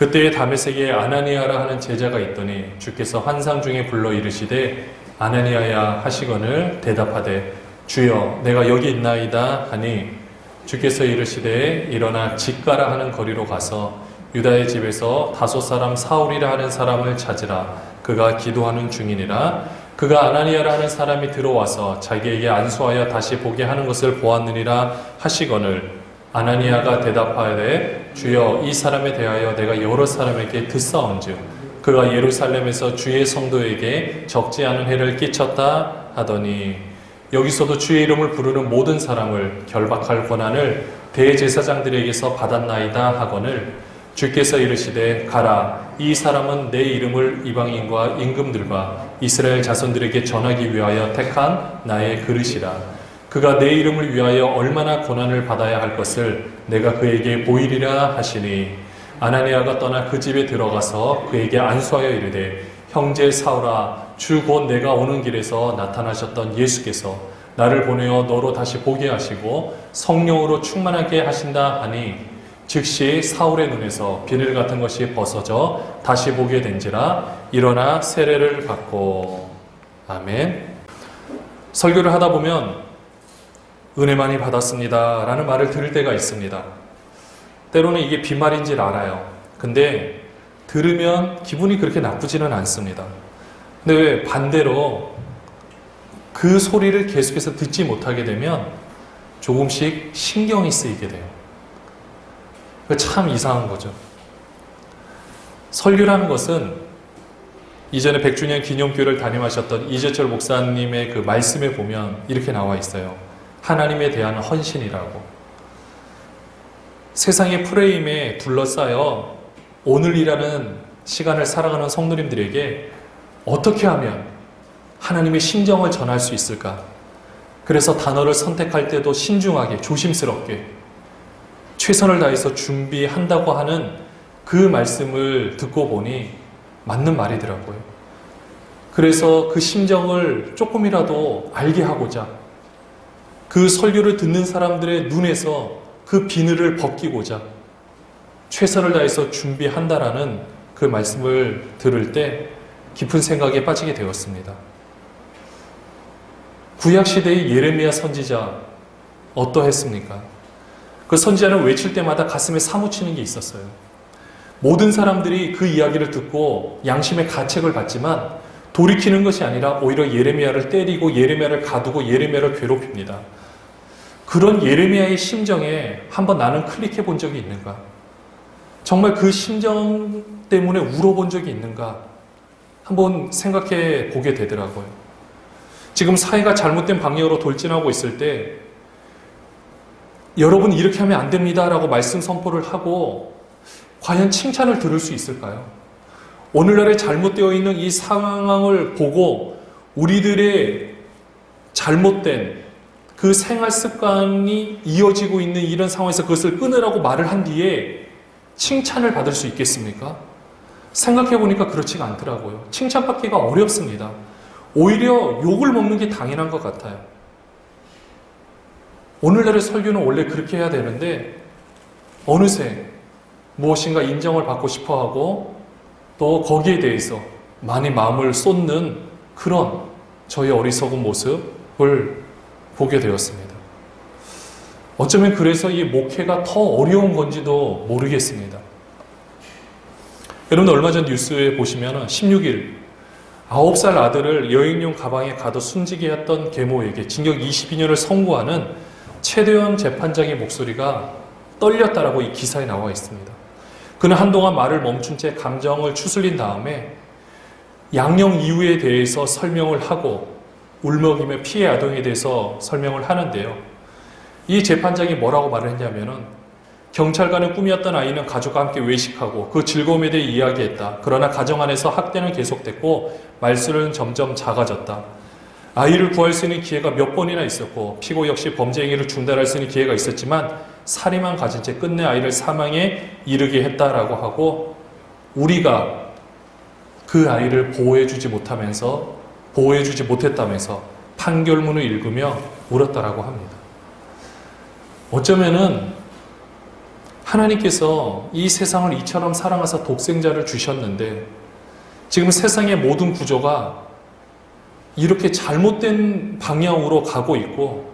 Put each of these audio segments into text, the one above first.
그때에 다메섹에 아나니아라 하는 제자가 있더니 주께서 환상 중에 불러 이르시되 아나니아야 하시거늘 대답하되 주여 내가 여기 있나이다 하니 주께서 이르시되 일어나 직가라 하는 거리로 가서 유다의 집에서 다소 사람 사울이라 하는 사람을 찾으라. 그가 기도하는 중이니라. 그가 아나니아라 하는 사람이 들어와서 자기에게 안수하여 다시 보게 하는 것을 보았느니라 하시거늘 아나니아가 대답하되 주여 이 사람에 대하여 내가 여러 사람에게 듣사온즉 그가 예루살렘에서 주의 성도에게 적지 않은 해를 끼쳤다 하더니 여기서도 주의 이름을 부르는 모든 사람을 결박할 권한을 대제사장들에게서 받았나이다 하거늘 주께서 이르시되 가라 이 사람은 내 이름을 이방인과 임금들과 이스라엘 자손들에게 전하기 위하여 택한 나의 그릇이라. 그가 내 이름을 위하여 얼마나 고난을 받아야 할 것을 내가 그에게 보이리라 하시니 아나니아가 떠나 그 집에 들어가서 그에게 안수하여 이르되 형제 사울아 주 곧 내가 오는 길에서 나타나셨던 예수께서 나를 보내어 너로 다시 보게 하시고 성령으로 충만하게 하신다 하니 즉시 사울의 눈에서 비늘 같은 것이 벗어져 다시 보게 된지라 일어나 세례를 받고. 아멘. 설교를 하다 보면 은혜 많이 받았습니다 라는 말을 들을 때가 있습니다. 때로는 이게 빈말인 줄 알아요. 근데 들으면 기분이 그렇게 나쁘지는 않습니다. 근데 왜 반대로 그 소리를 계속해서 듣지 못하게 되면 조금씩 신경이 쓰이게 돼요. 참 이상한 거죠. 설교라는 것은 이전에 100주년 기념교회를 담임하셨던 이재철 목사님의 그 말씀에 보면 이렇게 나와 있어요. 하나님에 대한 헌신이라고. 세상의 프레임에 둘러싸여 오늘이라는 시간을 살아가는 성도님들에게 어떻게 하면 하나님의 심정을 전할 수 있을까? 그래서 단어를 선택할 때도 신중하게 조심스럽게 최선을 다해서 준비한다고 하는 그 말씀을 듣고 보니 맞는 말이더라고요. 그래서 그 심정을 조금이라도 알게 하고자 그 설교를 듣는 사람들의 눈에서 그 비늘을 벗기고자 최선을 다해서 준비한다라는 그 말씀을 들을 때 깊은 생각에 빠지게 되었습니다. 구약시대의 예레미야 선지자 어떠했습니까? 그 선지자는 외칠 때마다 가슴에 사무치는 게 있었어요. 모든 사람들이 그 이야기를 듣고 양심의 가책을 받지만 돌이키는 것이 아니라 오히려 예레미야를 때리고 예레미야를 가두고 예레미야를 괴롭힙니다. 그런 예레미야의 심정에 한번 나는 클릭해 본 적이 있는가? 정말 그 심정 때문에 울어본 적이 있는가? 한번 생각해 보게 되더라고요. 지금 사회가 잘못된 방향으로 돌진하고 있을 때 여러분 이렇게 하면 안 됩니다 라고 말씀 선포를 하고 과연 칭찬을 들을 수 있을까요? 오늘날에 잘못되어 있는 이 상황을 보고 우리들의 잘못된 그 생활 습관이 이어지고 있는 이런 상황에서 그것을 끊으라고 말을 한 뒤에 칭찬을 받을 수 있겠습니까? 생각해 보니까 그렇지가 않더라고요. 칭찬받기가 어렵습니다. 오히려 욕을 먹는 게 당연한 것 같아요. 오늘날의 설교는 원래 그렇게 해야 되는데 어느새 무엇인가 인정을 받고 싶어하고 또 거기에 대해서 많이 마음을 쏟는 그런 저의 어리석은 모습을 보게 되었습니다. 어쩌면 그래서 이 목회가 더 어려운 건지도 모르겠습니다. 여러분 얼마 전 뉴스에 보시면 16일 9살 아들을 여행용 가방에 가둬 숨지게 했던 계모에게 징역 22년을 선고하는 최대원 재판장의 목소리가 떨렸다라고 이 기사에 나와 있습니다. 그는 한동안 말을 멈춘 채 감정을 추슬린 다음에 양형 이유에 대해서 설명을 하고 울먹이며 피해 아동에 대해서 설명을 하는데요. 이 재판장이 뭐라고 말을 했냐면은 경찰관의 꿈이었던 아이는 가족과 함께 외식하고 그 즐거움에 대해 이야기했다. 그러나 가정 안에서 학대는 계속됐고 말수는 점점 작아졌다. 아이를 구할 수 있는 기회가 몇 번이나 있었고 피고 역시 범죄 행위를 중단할 수 있는 기회가 있었지만 살인만 가진 채 끝내 아이를 사망에 이르게 했다라고 하고 우리가 그 아이를 보호해주지 못했다면서 판결문을 읽으며 울었다라고 합니다. 어쩌면은 하나님께서 이 세상을 이처럼 사랑하사 독생자를 주셨는데 지금 세상의 모든 구조가 이렇게 잘못된 방향으로 가고 있고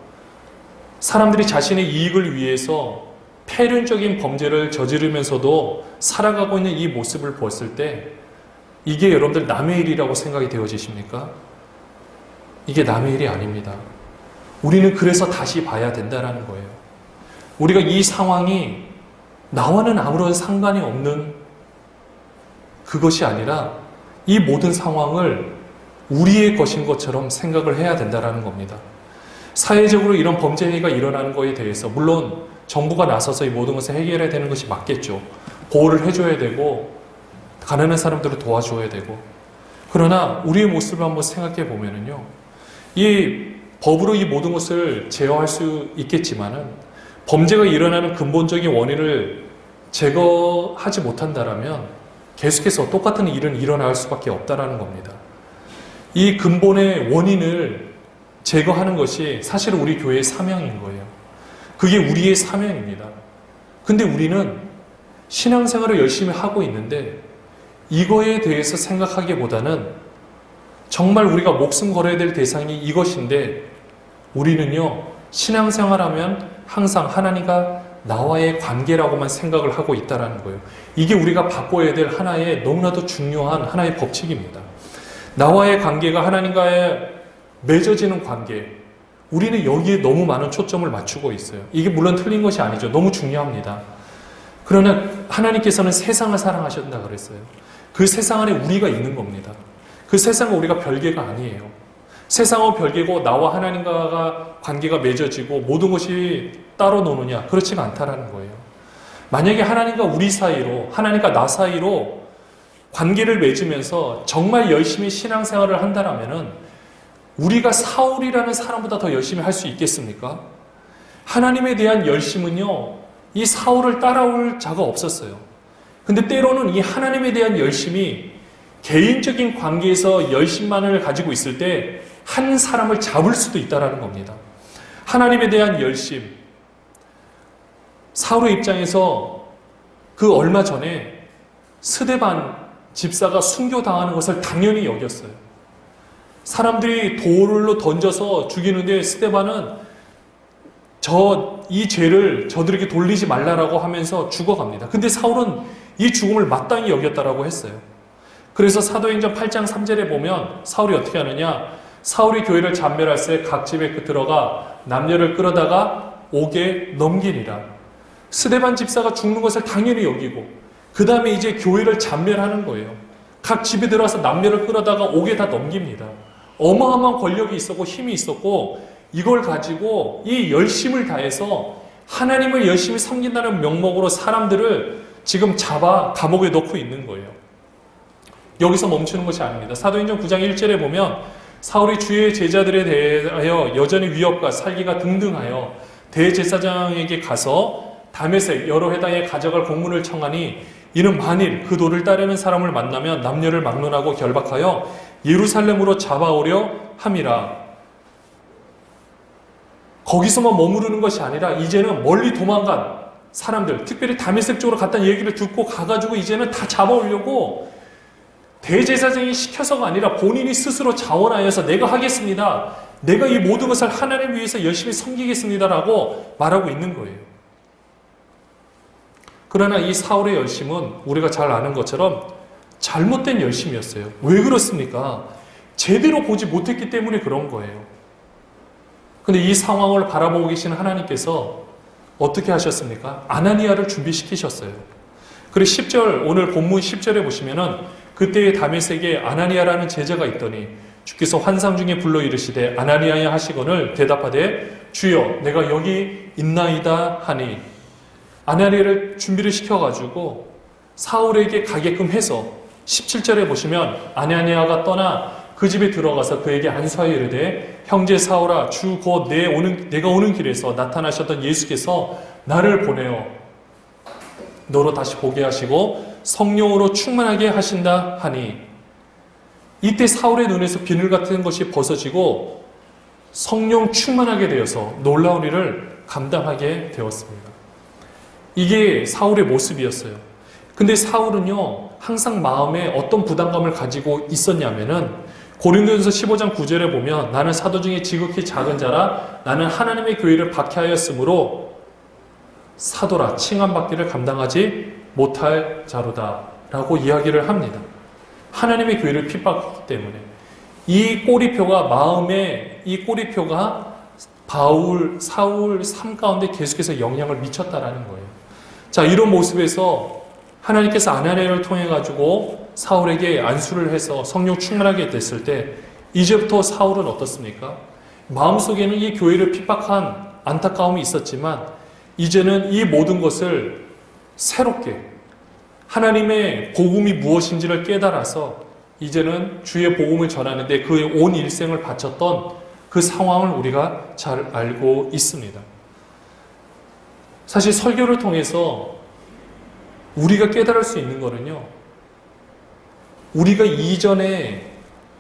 사람들이 자신의 이익을 위해서 폐륜적인 범죄를 저지르면서도 살아가고 있는 이 모습을 보았을 때 이게 여러분들 남의 일이라고 생각이 되어지십니까? 이게 남의 일이 아닙니다. 우리는 그래서 다시 봐야 된다는 거예요. 우리가 이 상황이 나와는 아무런 상관이 없는 그것이 아니라 이 모든 상황을 우리의 것인 것처럼 생각을 해야 된다는 겁니다. 사회적으로 이런 범죄 행위가 일어나는 것에 대해서 물론 정부가 나서서 이 모든 것을 해결해야 되는 것이 맞겠죠. 보호를 해줘야 되고 가난한 사람들을 도와줘야 되고 그러나 우리의 모습을 한번 생각해 보면은요, 이 법으로 이 모든 것을 제어할 수 있겠지만은 범죄가 일어나는 근본적인 원인을 제거하지 못한다라면 계속해서 똑같은 일은 일어날 수밖에 없다라는 겁니다. 이 근본의 원인을 제거하는 것이 사실 우리 교회의 사명인 거예요. 그게 우리의 사명입니다. 근데 우리는 신앙생활을 열심히 하고 있는데 이거에 대해서 생각하기보다는 정말 우리가 목숨 걸어야 될 대상이 이것인데 우리는요, 신앙생활하면 항상 하나님과 나와의 관계라고만 생각을 하고 있다는 거예요. 이게 우리가 바꿔야 될 하나의 너무나도 중요한 하나의 법칙입니다. 나와의 관계가 하나님과의 맺어지는 관계, 우리는 여기에 너무 많은 초점을 맞추고 있어요. 이게 물론 틀린 것이 아니죠. 너무 중요합니다. 그러나 하나님께서는 세상을 사랑하셨다 그랬어요. 그 세상 안에 우리가 있는 겁니다. 그 세상은 우리가 별개가 아니에요. 세상은 별개고 나와 하나님과 관계가 맺어지고 모든 것이 따로 노느냐? 그렇지가 않다라는 거예요. 만약에 하나님과 우리 사이로, 하나님과 나 사이로 관계를 맺으면서 정말 열심히 신앙생활을 한다라면은 우리가 사울이라는 사람보다 더 열심히 할 수 있겠습니까? 하나님에 대한 열심은요, 이 사울을 따라올 자가 없었어요. 근데 때로는 이 하나님에 대한 열심이 개인적인 관계에서 열심만을 가지고 있을 때 한 사람을 잡을 수도 있다는 겁니다. 하나님에 대한 열심. 사울의 입장에서 그 얼마 전에 스데반 집사가 순교당하는 것을 당연히 여겼어요. 사람들이 돌로 던져서 죽이는데 스데반은 이 죄를 저들에게 돌리지 말라라고 하면서 죽어갑니다. 근데 사울은 이 죽음을 마땅히 여겼다라고 했어요. 그래서 사도행전 8장 3절에 보면 사울이 어떻게 하느냐, 사울이 교회를 잔멸할 때 각 집에 들어가 남녀를 끌어다가 옥에 넘기니라. 스데반 집사가 죽는 것을 당연히 여기고 그 다음에 이제 교회를 잔멸하는 거예요. 각 집에 들어가서 남녀를 끌어다가 옥에 다 넘깁니다. 어마어마한 권력이 있었고 힘이 있었고 이걸 가지고 이 열심을 다해서 하나님을 열심히 섬긴다는 명목으로 사람들을 지금 잡아 감옥에 넣고 있는 거예요. 여기서 멈추는 것이 아닙니다. 사도행전 9장 1절에 보면 사울이 주의 제자들에 대하여 여전히 위협과 살기가 등등하여 대제사장에게 가서 다메섹 여러 회당에 가져갈 공문을 청하니 이는 만일 그 도를 따르는 사람을 만나면 남녀를 막론하고 결박하여 예루살렘으로 잡아오려 함이라. 거기서만 머무르는 것이 아니라 이제는 멀리 도망간 사람들, 특별히 다메섹 쪽으로 갔다는 얘기를 듣고 가가지고 이제는 다 잡아오려고 대제사장이 시켜서가 아니라 본인이 스스로 자원하여서 내가 하겠습니다. 내가 이 모든 것을 하나님 위해서 열심히 섬기겠습니다라고 말하고 있는 거예요. 그러나 이 사울의 열심은 우리가 잘 아는 것처럼 잘못된 열심이었어요. 왜 그렇습니까? 제대로 보지 못했기 때문에 그런 거예요. 근데 이 상황을 바라보고 계시는 하나님께서 어떻게 하셨습니까? 아나니아를 준비시키셨어요. 그리고 10절, 오늘 본문 10절에 보시면은 그때에 다메섹에 아나니아라는 제자가 있더니 주께서 환상 중에 불러 이르시되 아나니아야 하시거늘 대답하되 주여 내가 여기 있나이다 하니 아나니아를 준비를 시켜가지고 사울에게 가게끔 해서 17절에 보시면 아나니아가 떠나 그 집에 들어가서 그에게 안수하여 이르되 형제 사울아 주 곧 내가 오는 길에서 나타나셨던 예수께서 나를 보내어 너로 다시 보게 하시고 성령으로 충만하게 하신다 하니 이때 사울의 눈에서 비늘 같은 것이 벗어지고 성령 충만하게 되어서 놀라운 일을 감당하게 되었습니다. 이게 사울의 모습이었어요. 근데 사울은요, 항상 마음에 어떤 부담감을 가지고 있었냐면은 고린도전서 15장 9절에 보면 나는 사도 중에 지극히 작은 자라 나는 하나님의 교회를 박해하였으므로 사도라 칭함받기를 감당하지 못할 자로다 라고 이야기를 합니다. 하나님의 교회를 핍박했기 때문에 이 꼬리표가 마음에 이 꼬리표가 사울 삶 가운데 계속해서 영향을 미쳤다라는 거예요. 자, 이런 모습에서 하나님께서 아나니아를 통해 가지고 사울에게 안수를 해서 성령 충만하게 됐을 때 이제부터 사울은 어떻습니까? 마음속에는 이 교회를 핍박한 안타까움이 있었지만 이제는 이 모든 것을 새롭게 하나님의 복음이 무엇인지를 깨달아서 이제는 주의 복음을 전하는데 그의 온 일생을 바쳤던 그 상황을 우리가 잘 알고 있습니다. 사실 설교를 통해서 우리가 깨달을 수 있는 거는요, 우리가 이전에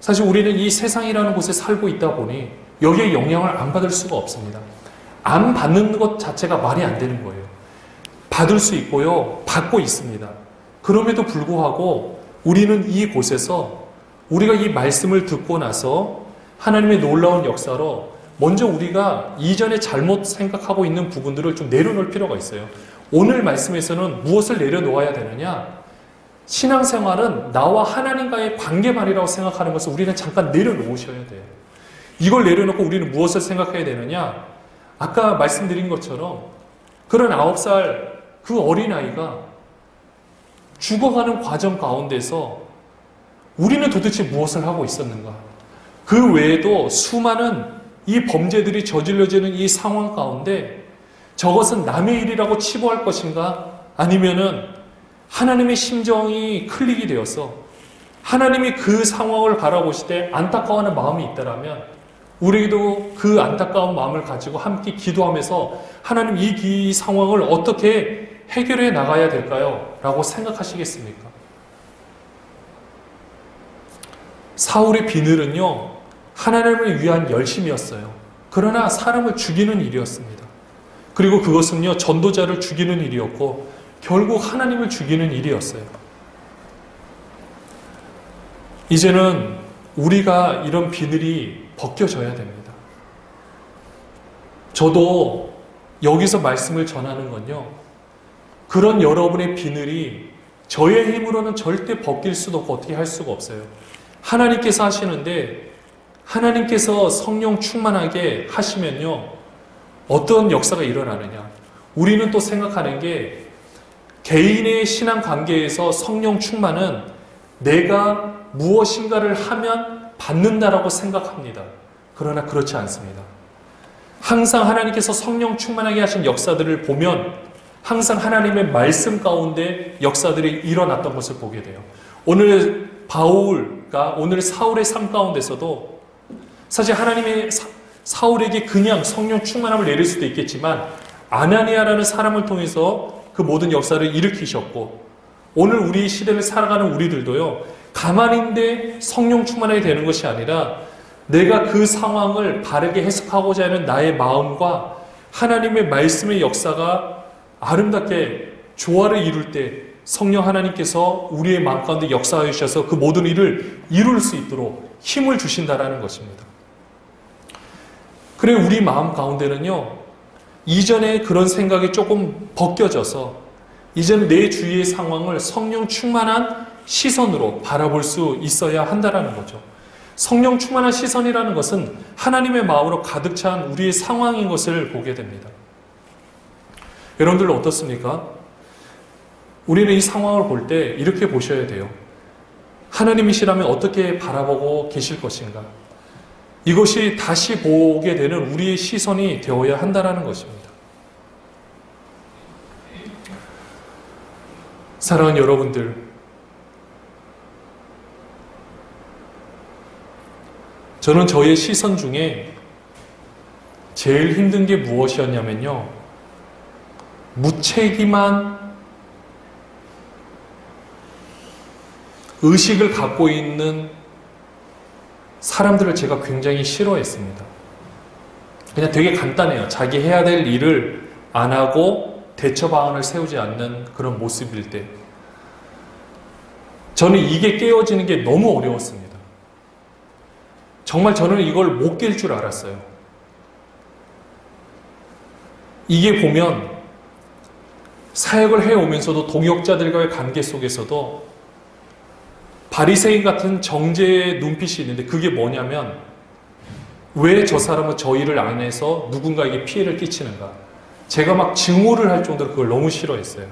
사실 우리는 이 세상이라는 곳에 살고 있다 보니 여기에 영향을 안 받을 수가 없습니다. 안 받는 것 자체가 말이 안 되는 거예요. 받을 수 있고요, 받고 있습니다. 그럼에도 불구하고 우리는 이곳에서 우리가 이 말씀을 듣고 나서 하나님의 놀라운 역사로 먼저 우리가 이전에 잘못 생각하고 있는 부분들을 좀 내려놓을 필요가 있어요. 오늘 말씀에서는 무엇을 내려놓아야 되느냐? 신앙생활은 나와 하나님과의 관계만이라고 생각하는 것을 우리는 잠깐 내려놓으셔야 돼요. 이걸 내려놓고 우리는 무엇을 생각해야 되느냐? 아까 말씀드린 것처럼 그런 9살 그 어린아이가 죽어가는 과정 가운데서 우리는 도대체 무엇을 하고 있었는가? 그 외에도 수많은 이 범죄들이 저질러지는 이 상황 가운데 저것은 남의 일이라고 치부할 것인가? 아니면은 하나님의 심정이 클릭이 되어서 하나님이 그 상황을 바라보실 때 안타까워하는 마음이 있다라면 우리도 그 안타까운 마음을 가지고 함께 기도하면서 하나님 이 상황을 어떻게 해결해 나가야 될까요? 라고 생각하시겠습니까? 사울의 비늘은요, 하나님을 위한 열심이었어요. 그러나 사람을 죽이는 일이었습니다. 그리고 그것은요, 전도자를 죽이는 일이었고 결국 하나님을 죽이는 일이었어요. 이제는 우리가 이런 비늘이 벗겨져야 됩니다. 저도 여기서 말씀을 전하는 건요, 그런 여러분의 비늘이 저의 힘으로는 절대 벗길 수도 없고 어떻게 할 수가 없어요. 하나님께서 하시는데 하나님께서 성령 충만하게 하시면요, 어떤 역사가 일어나느냐? 우리는 또 생각하는 게 개인의 신앙 관계에서 성령 충만은 내가 무엇인가를 하면 받는다라고 생각합니다. 그러나 그렇지 않습니다. 항상 하나님께서 성령 충만하게 하신 역사들을 보면 항상 하나님의 말씀 가운데 역사들이 일어났던 것을 보게 돼요. 오늘 오늘 사울의 삶 가운데서도 사실 하나님의 사울에게 그냥 성령 충만함을 내릴 수도 있겠지만 아나니아라는 사람을 통해서 그 모든 역사를 일으키셨고 오늘 우리 시대를 살아가는 우리들도요, 가만인데 성령 충만하게 되는 것이 아니라 내가 그 상황을 바르게 해석하고자 하는 나의 마음과 하나님의 말씀의 역사가 아름답게 조화를 이룰 때 성령 하나님께서 우리의 마음 가운데 역사하여 주셔서 그 모든 일을 이룰 수 있도록 힘을 주신다라는 것입니다. 그래 우리 마음 가운데는요, 이전에 그런 생각이 조금 벗겨져서 이제는 내 주위의 상황을 성령 충만한 시선으로 바라볼 수 있어야 한다라는 거죠. 성령 충만한 시선이라는 것은 하나님의 마음으로 가득 찬 우리의 상황인 것을 보게 됩니다. 여러분들 어떻습니까? 우리는 이 상황을 볼 때 이렇게 보셔야 돼요. 하나님이시라면 어떻게 바라보고 계실 것인가? 이것이 다시 보게 되는 우리의 시선이 되어야 한다는 것입니다. 사랑하는 여러분들, 저는 저의 시선 중에 제일 힘든 게 무엇이었냐면요, 무책임한 의식을 갖고 있는 사람들을 제가 굉장히 싫어했습니다. 그냥 되게 간단해요. 자기 해야 될 일을 안 하고 대처 방안을 세우지 않는 그런 모습일 때 저는 이게 깨어지는 게 너무 어려웠습니다. 정말 저는 이걸 못 깰 줄 알았어요. 이게 보면 사역을 해오면서도 동역자들과의 관계 속에서도 바리새인 같은 정죄의 눈빛이 있는데 그게 뭐냐면 왜 저 사람은 저 일을 안 해서 누군가에게 피해를 끼치는가. 제가 막 증오를 할 정도로 그걸 너무 싫어했어요.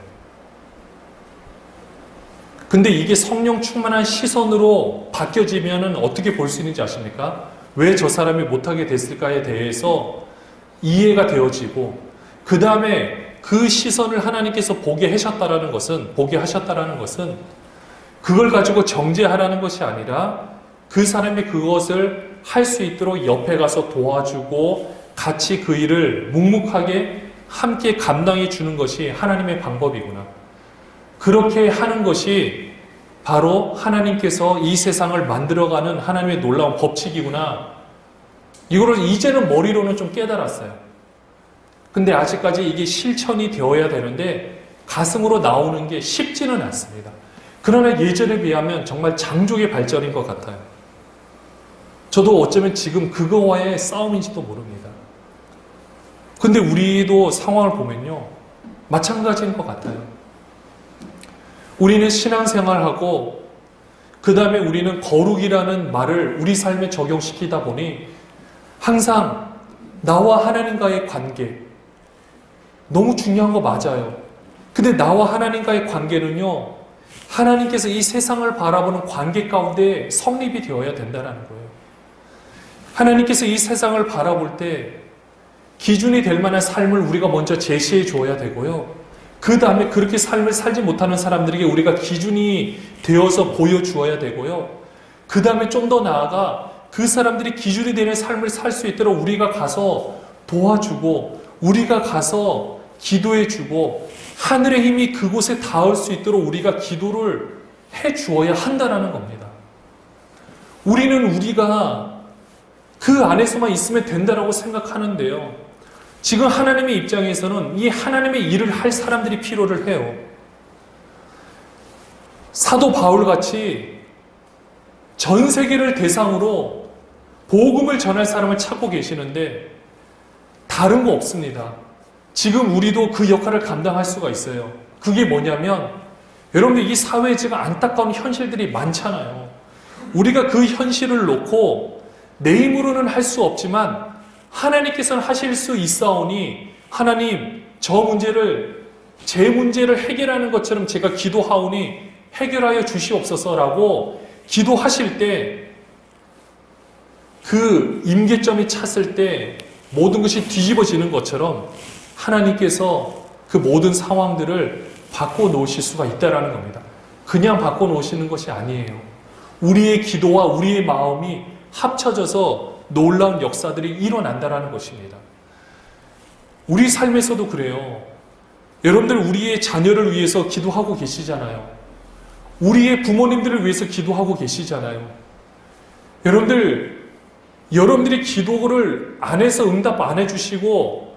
근데 이게 성령 충만한 시선으로 바뀌어지면 어떻게 볼 수 있는지 아십니까? 왜 저 사람이 못하게 됐을까에 대해서 이해가 되어지고 그 다음에 그 시선을 하나님께서 보게 하셨다라는 것은 그걸 가지고 정죄하라는 것이 아니라 그 사람이 그것을 할 수 있도록 옆에 가서 도와주고 같이 그 일을 묵묵하게 함께 감당해 주는 것이 하나님의 방법이구나. 그렇게 하는 것이 바로 하나님께서 이 세상을 만들어가는 하나님의 놀라운 법칙이구나. 이거를 이제는 머리로는 좀 깨달았어요. 근데 아직까지 이게 실천이 되어야 되는데 가슴으로 나오는 게 쉽지는 않습니다. 그러나 예전에 비하면 정말 장족의 발전인 것 같아요. 저도 어쩌면 지금 그거와의 싸움인지도 모릅니다. 근데 우리도 상황을 보면요, 마찬가지인 것 같아요. 우리는 신앙생활하고 그 다음에 우리는 거룩이라는 말을 우리 삶에 적용시키다 보니 항상 나와 하나님과의 관계 너무 중요한 거 맞아요. 근데 나와 하나님과의 관계는요, 하나님께서 이 세상을 바라보는 관계 가운데 성립이 되어야 된다는 거예요. 하나님께서 이 세상을 바라볼 때 기준이 될 만한 삶을 우리가 먼저 제시해 줘야 되고요. 그 다음에 그렇게 삶을 살지 못하는 사람들에게 우리가 기준이 되어서 보여주어야 되고요. 그 다음에 좀 더 나아가 그 사람들이 기준이 되는 삶을 살 수 있도록 우리가 가서 도와주고 우리가 가서 기도해주고 하늘의 힘이 그곳에 닿을 수 있도록 우리가 기도를 해주어야 한다는 겁니다. 우리는 우리가 그 안에서만 있으면 된다라고 생각하는데요. 지금 하나님의 입장에서는 이 하나님의 일을 할 사람들이 필요를 해요. 사도 바울같이 전 세계를 대상으로 복음을 전할 사람을 찾고 계시는데 다른 거 없습니다. 지금 우리도 그 역할을 감당할 수가 있어요. 그게 뭐냐면 여러분들 이 사회에 지금 안타까운 현실들이 많잖아요. 우리가 그 현실을 놓고 내 힘으로는 할 수 없지만 하나님께서는 하실 수 있사오니 하나님 저 문제를 제 문제를 해결하는 것처럼 제가 기도하오니 해결하여 주시옵소서라고 기도하실 때 그 임계점이 찼을 때 모든 것이 뒤집어지는 것처럼 하나님께서 그 모든 상황들을 바꿔놓으실 수가 있다는 겁니다. 그냥 바꿔놓으시는 것이 아니에요. 우리의 기도와 우리의 마음이 합쳐져서 놀라운 역사들이 일어난다는 것입니다. 우리 삶에서도 그래요. 여러분들 우리의 자녀를 위해서 기도하고 계시잖아요. 우리의 부모님들을 위해서 기도하고 계시잖아요. 여러분들이 기도를 안 해서 응답 안 해주시고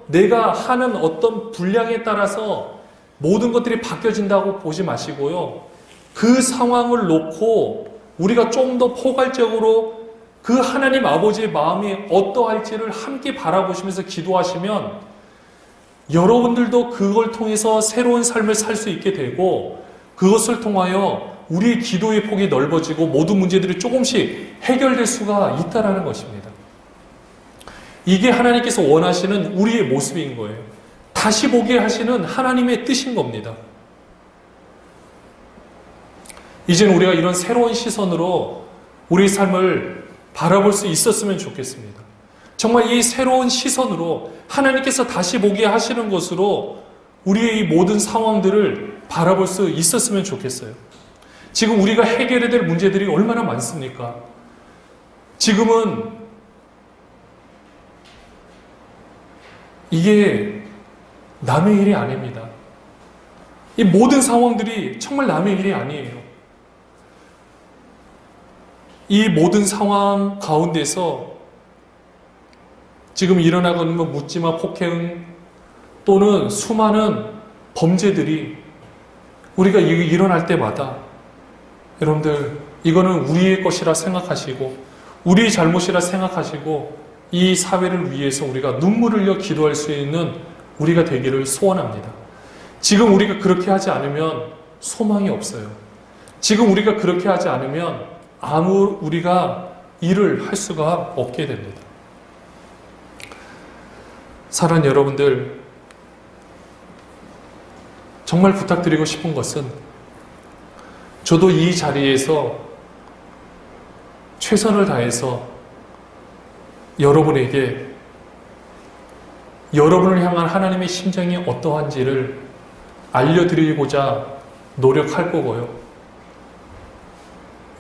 내가 하는 어떤 분량에 따라서 모든 것들이 바뀌어진다고 보지 마시고요. 그 상황을 놓고 우리가 좀 더 포괄적으로 그 하나님 아버지의 마음이 어떠할지를 함께 바라보시면서 기도하시면 여러분들도 그걸 통해서 새로운 삶을 살 수 있게 되고 그것을 통하여 우리의 기도의 폭이 넓어지고 모든 문제들이 조금씩 해결될 수가 있다는 것입니다. 이게 하나님께서 원하시는 우리의 모습인 거예요. 다시 보게 하시는 하나님의 뜻인 겁니다. 이제는 우리가 이런 새로운 시선으로 우리 삶을 바라볼 수 있었으면 좋겠습니다. 정말 이 새로운 시선으로 하나님께서 다시 보게 하시는 것으로 우리의 이 모든 상황들을 바라볼 수 있었으면 좋겠어요. 지금 우리가 해결해야 될 문제들이 얼마나 많습니까? 지금은 이게 남의 일이 아닙니다. 이 모든 상황들이 정말 남의 일이 아니에요. 이 모든 상황 가운데서 지금 일어나고 있는 묻지마 폭행, 또는 수많은 범죄들이 우리가 일어날 때마다 여러분들 이거는 우리의 것이라 생각하시고 우리의 잘못이라 생각하시고 이 사회를 위해서 우리가 눈물을 흘려 기도할 수 있는 우리가 되기를 소원합니다. 지금 우리가 그렇게 하지 않으면 소망이 없어요. 지금 우리가 그렇게 하지 않으면 우리가 일을 할 수가 없게 됩니다. 사랑하는 여러분들, 정말 부탁드리고 싶은 것은 저도 이 자리에서 최선을 다해서 여러분에게 여러분을 향한 하나님의 심정이 어떠한지를 알려드리고자 노력할 거고요.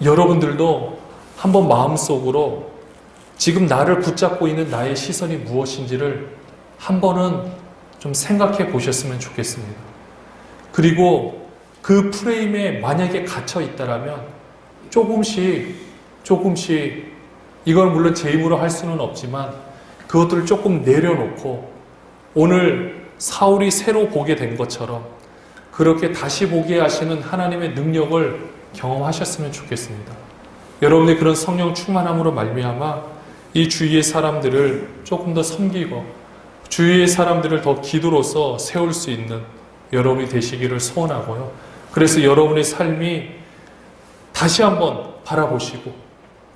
여러분들도 한번 마음속으로 지금 나를 붙잡고 있는 나의 시선이 무엇인지를 한 번은 좀 생각해 보셨으면 좋겠습니다. 그리고 그 프레임에 만약에 갇혀 있다라면 조금씩 이걸 물론 제 힘으로 할 수는 없지만 그것들을 조금 내려놓고 오늘 사울이 새로 보게 된 것처럼 그렇게 다시 보게 하시는 하나님의 능력을 경험하셨으면 좋겠습니다. 여러분의 그런 성령 충만함으로 말미암아 이 주위의 사람들을 조금 더 섬기고 주위의 사람들을 더 기도로서 세울 수 있는 여러분이 되시기를 소원하고요. 그래서 여러분의 삶이 다시 한번 바라보시고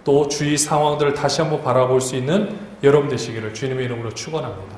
또 주위 상황들을 다시 한번 바라볼 수 있는 여러분 되시기를 주님의 이름으로 축원합니다.